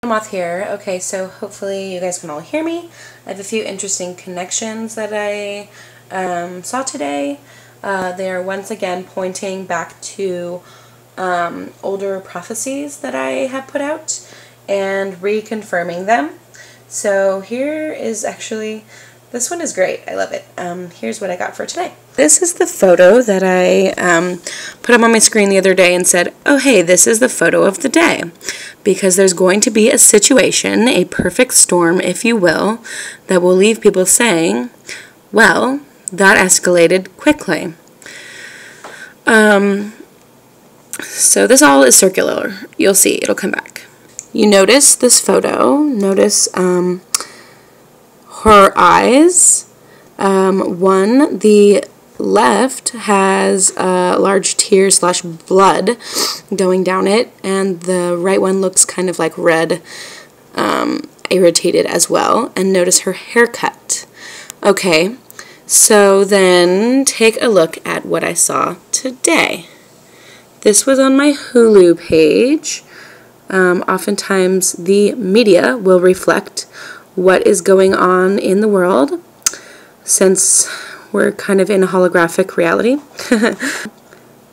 Moth here. Okay, so hopefully you guys can all hear me. I have a few interesting connections that I saw today. They are once again pointing back to older prophecies that I have put out and reconfirming them. So here is actually, this one is great. I love it. Here's what I got for today. This is the photo that I put up on my screen the other day and said, oh hey, this is the photo of the day. Because there's going to be a situation, a perfect storm, if you will, that will leave people saying, well, that escalated quickly. So this all is circular. You'll see, it'll come back. You notice this photo, notice her eyes. One, the left has a large tear / blood going down it, and the right one looks kind of like red, irritated as well. And notice her haircut. Okay, so then take a look at what I saw today. This was on my Hulu page. Oftentimes the media will reflect what is going on in the world, since we're kind of in a holographic reality.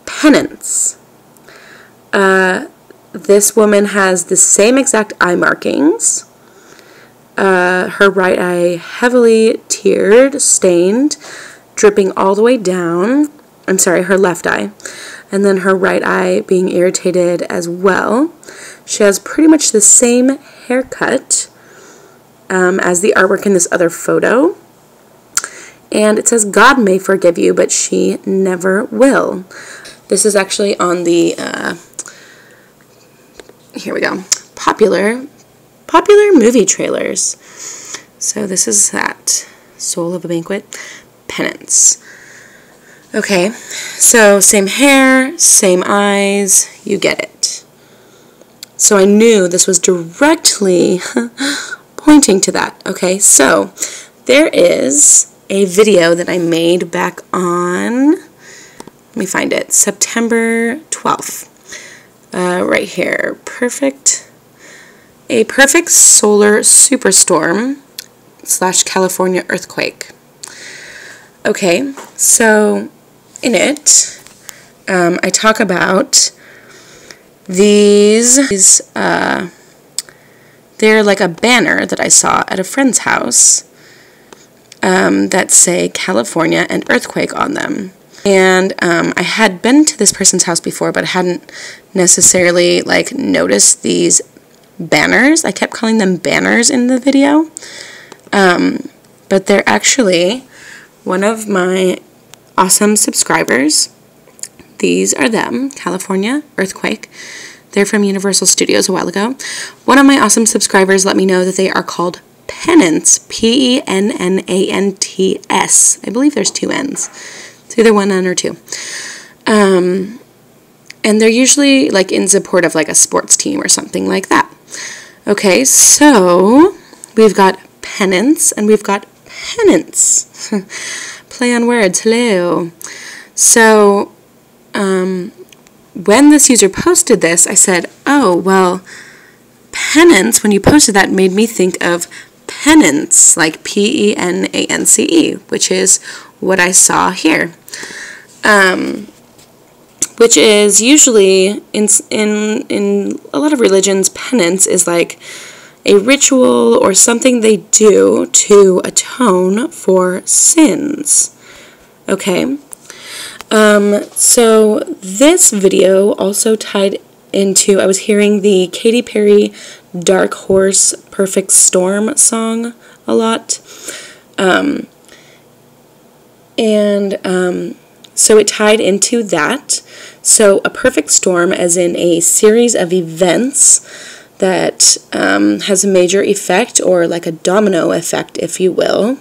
Penance. This woman has the same exact eye markings. Her right eye heavily teared, stained, dripping all the way down. I'm sorry, her left eye. And then her right eye being irritated as well. She has pretty much the same haircut as the artwork in this other photo. And it says, God may forgive you, but she never will. This is actually on the, here we go, popular movie trailers. So this is that, Soul of a Banquet, Penance. Okay, so same hair, same eyes, you get it. So I knew this was directly pointing to that. Okay, so there is a video that I made back on, let me find it, September 12th. Right here, a perfect solar superstorm / California earthquake. Okay, so in it, I talk about these, they're like a banner that I saw at a friend's house that say California and earthquake on them. And I had been to this person's house before, but I hadn't necessarily like noticed these banners. I kept calling them banners in the video, but they're actually one of my awesome subscribers. These are them, California earthquake. They're from Universal Studios a while ago. One of my awesome subscribers let me know that they are called Pennants, Pennants. I believe there's 2 N's. It's either 1 N or 2. And they're usually like in support of like a sports team or something like that. Okay, so we've got Penance and we've got Penance. Play on words, hello. So, when this user posted this, I said, oh, well, Penance, when you posted that, made me think of Penance, like P-E-N-A-N-C-E, which is what I saw here. Which is usually, in a lot of religions, penance is like a ritual or something they do to atone for sins. Okay? So this video also tied into, I was hearing the Katy Perry Dark Horse Perfect Storm song a lot. So it tied into that. So a perfect storm as in a series of events that has a major effect, or like a domino effect, if you will.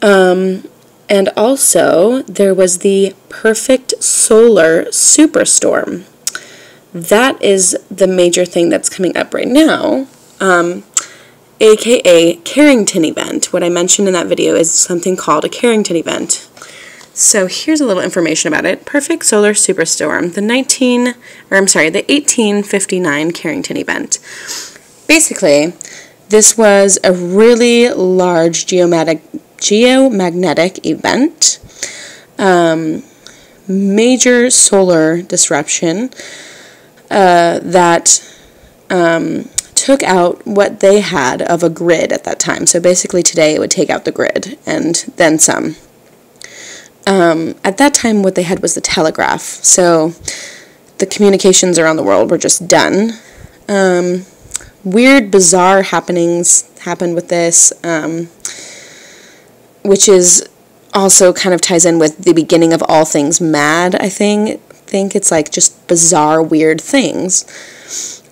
And also, there was the perfect solar superstorm. That is the major thing that's coming up right now, aka Carrington event. What I mentioned in that video is something called a Carrington event. So here's a little information about it. Perfect solar superstorm, the 1859 Carrington event. Basically, this was a really large geomagnetic event, major solar disruption that took out what they had of a grid at that time. So basically today it would take out the grid and then some. At that time what they had was the telegraph. So the communications around the world were just done. Weird, bizarre happenings happened with this, which is also kind of ties in with the beginning of all things mad, I think it's like just bizarre, weird things.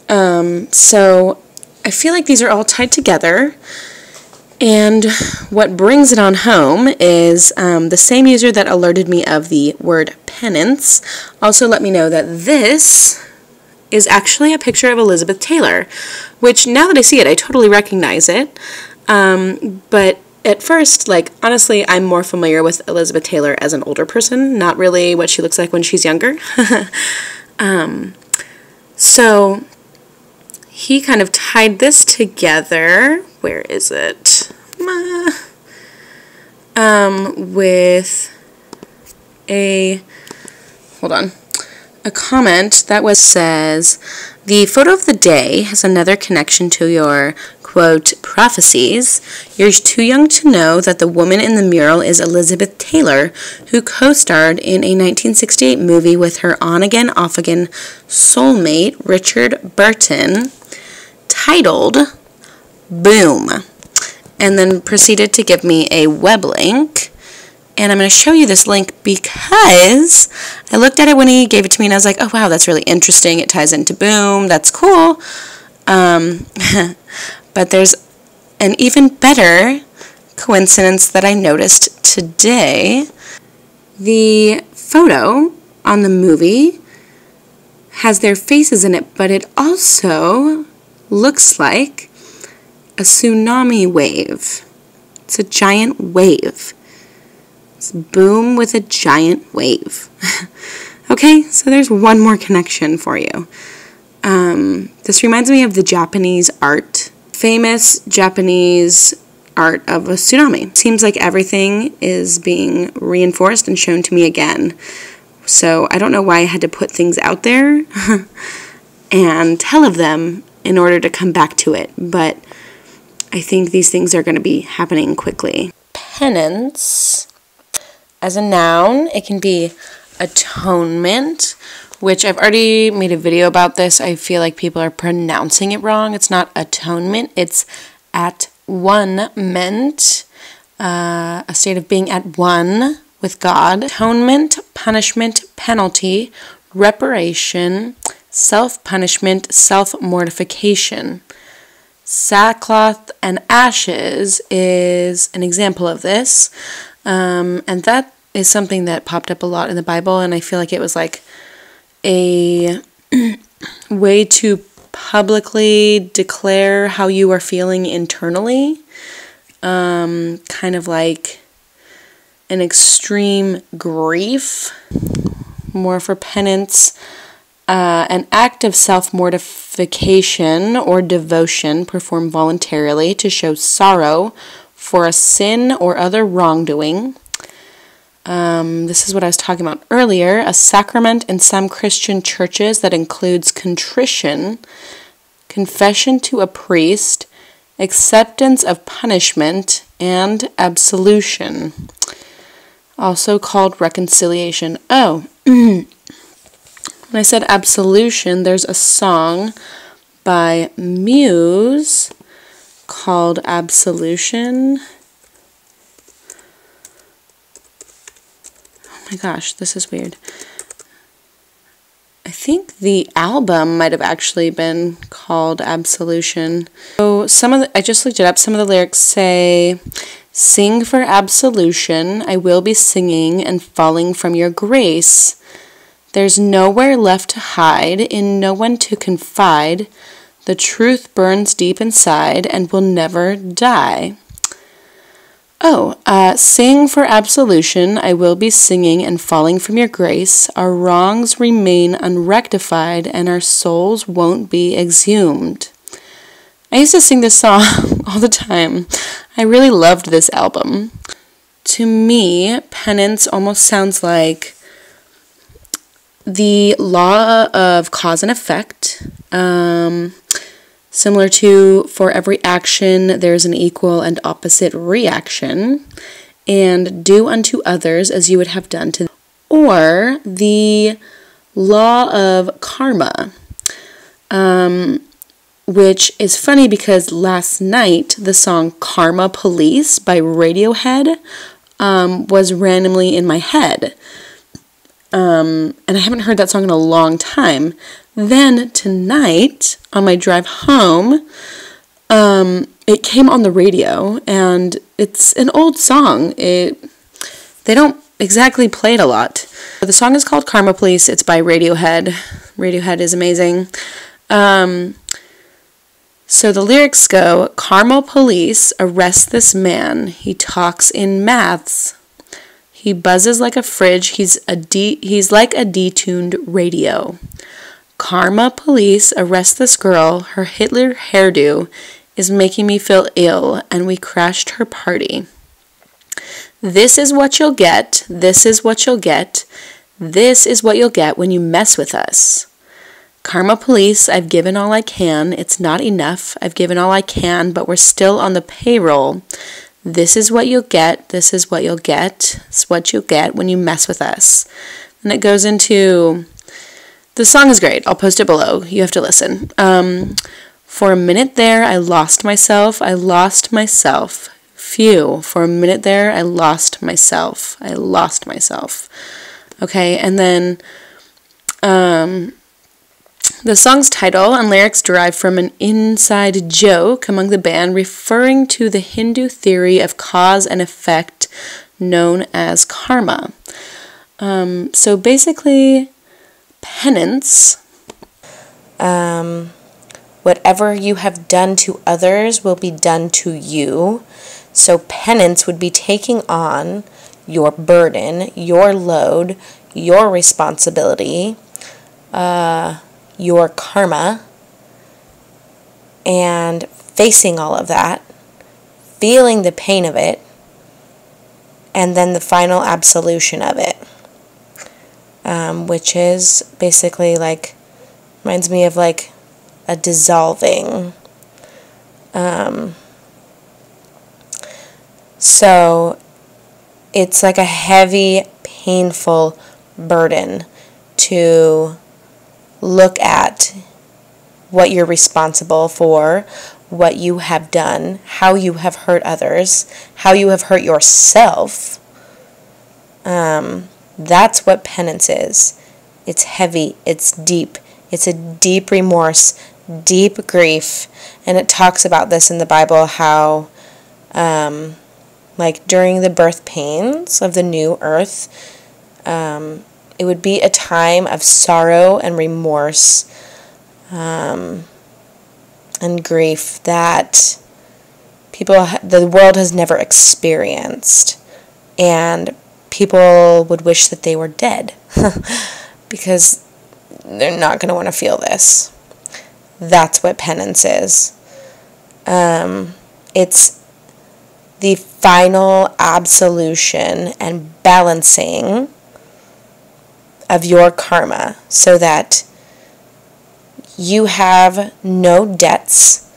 So I feel like these are all tied together, and what brings it on home is the same user that alerted me of the word penance also let me know that this is actually a picture of Elizabeth Taylor, which now that I see it, I totally recognize it, but at first, like, honestly, I'm more familiar with Elizabeth Taylor as an older person, not really what she looks like when she's younger. So he kind of tied this together. Where is it? With a comment that says, the photo of the day has another connection to your, quote, prophecies. You're too young to know that the woman in the mural is Elizabeth Taylor, who co-starred in a 1968 movie with her on-again, off-again soulmate, Richard Burton, titled Boom, and then proceeded to give me a web link. And I'm going to show you this link because I looked at it when he gave it to me and I was like, oh wow, that's really interesting. It ties into Boom. That's cool. But there's an even better coincidence that I noticed today. The photo on the movie has their faces in it, but it also looks like a tsunami wave. It's a giant wave. It's Boom with a giant wave. Okay, so there's one more connection for you. This reminds me of the Japanese art, famous Japanese art of a tsunami. Seems like everything is being reinforced and shown to me again. So I don't know why I had to put things out there and tell of them in order to come back to it, but I think these things are going to be happening quickly. Penance, as a noun, it can be atonement, which I've already made a video about this. I feel like people are pronouncing it wrong. It's not atonement, it's at one meant, a state of being at one with God. Atonement, punishment, penalty, reparation, self-punishment, self-mortification. Sackcloth and ashes is an example of this, and that is something that popped up a lot in the Bible, and I feel like it was like a way to publicly declare how you are feeling internally, kind of like an extreme grief. More for penance, an act of self-mortification or devotion performed voluntarily to show sorrow for a sin or other wrongdoing. This is what I was talking about earlier, a sacrament in some Christian churches that includes contrition, confession to a priest, acceptance of punishment, and absolution. Also called reconciliation. Oh, when I said absolution, there's a song by Muse called Absolution. Oh my gosh, this is weird. I think the album might have actually been called Absolution. So I just looked it up. Some of the lyrics say, "Sing for absolution, I will be singing and falling from your grace. There's nowhere left to hide, in no one to confide. The truth burns deep inside and will never die." Oh, sing for absolution, I will be singing and falling from your grace. Our wrongs remain unrectified and our souls won't be exhumed. I used to sing this song all the time. I really loved this album. To me, Penance almost sounds like the law of cause and effect. Similar to for every action, there's an equal and opposite reaction. And do unto others as you would have done to them. Or the law of karma. Which is funny because last night the song Karma Police by Radiohead was randomly in my head. And I haven't heard that song in a long time. Then tonight, on my drive home, it came on the radio, and it's an old song. They don't exactly play it a lot. The song is called Karma Police. It's by Radiohead. Radiohead is amazing. So the lyrics go, Karma Police arrest this man. He talks in maths. He buzzes like a fridge. He's like a detuned radio. Karma Police arrest this girl. Her Hitler hairdo is making me feel ill, and we crashed her party. This is what you'll get. This is what you'll get. This is what you'll get when you mess with us. Karma Police, I've given all I can. It's not enough. I've given all I can, but we're still on the payroll. This is what you'll get. This is what you'll get. It's what you'll get when you mess with us. And it goes into... The song is great. I'll post it below. You have to listen. For a minute there, I lost myself. I lost myself. Phew. For a minute there, I lost myself. I lost myself. Okay, and then... The song's title and lyrics derive from an inside joke among the band referring to the Hindu theory of cause and effect known as karma. So basically, penance, whatever you have done to others will be done to you. So penance would be taking on your burden, your load, your responsibility, your karma, and facing all of that, feeling the pain of it, and then the final absolution of it, which is basically like, reminds me of like a dissolving. So it's like a heavy, painful burden to look at what you're responsible for, what you have done, how you have hurt others, how you have hurt yourself. That's what penance is. It's heavy, it's deep, it's a deep remorse, deep grief, and it talks about this in the Bible, how like during the birth pains of the new earth, it would be a time of sorrow and remorse and grief that the world has never experienced. And people would wish that they were dead because they're not going to want to feel this. That's what penance is. It's the final absolution and balancing of your karma so that you have no debts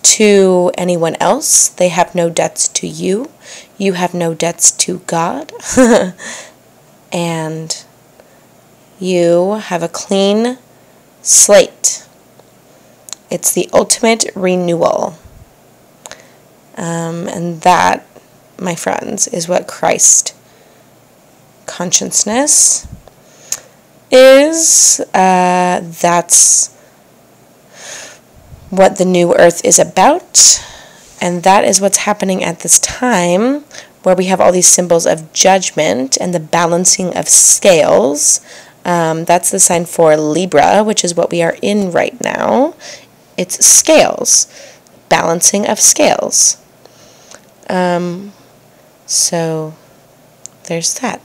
to anyone else. They have no debts to you. You have no debts to God. And you have a clean slate. It's the ultimate renewal. And that, my friends, is what Christ consciousness is. That's what the new earth is about, and that is what's happening at this time, where we have all these symbols of judgment and the balancing of scales. That's the sign for Libra, which is what we are in right now. It's scales, balancing of scales. So there's that.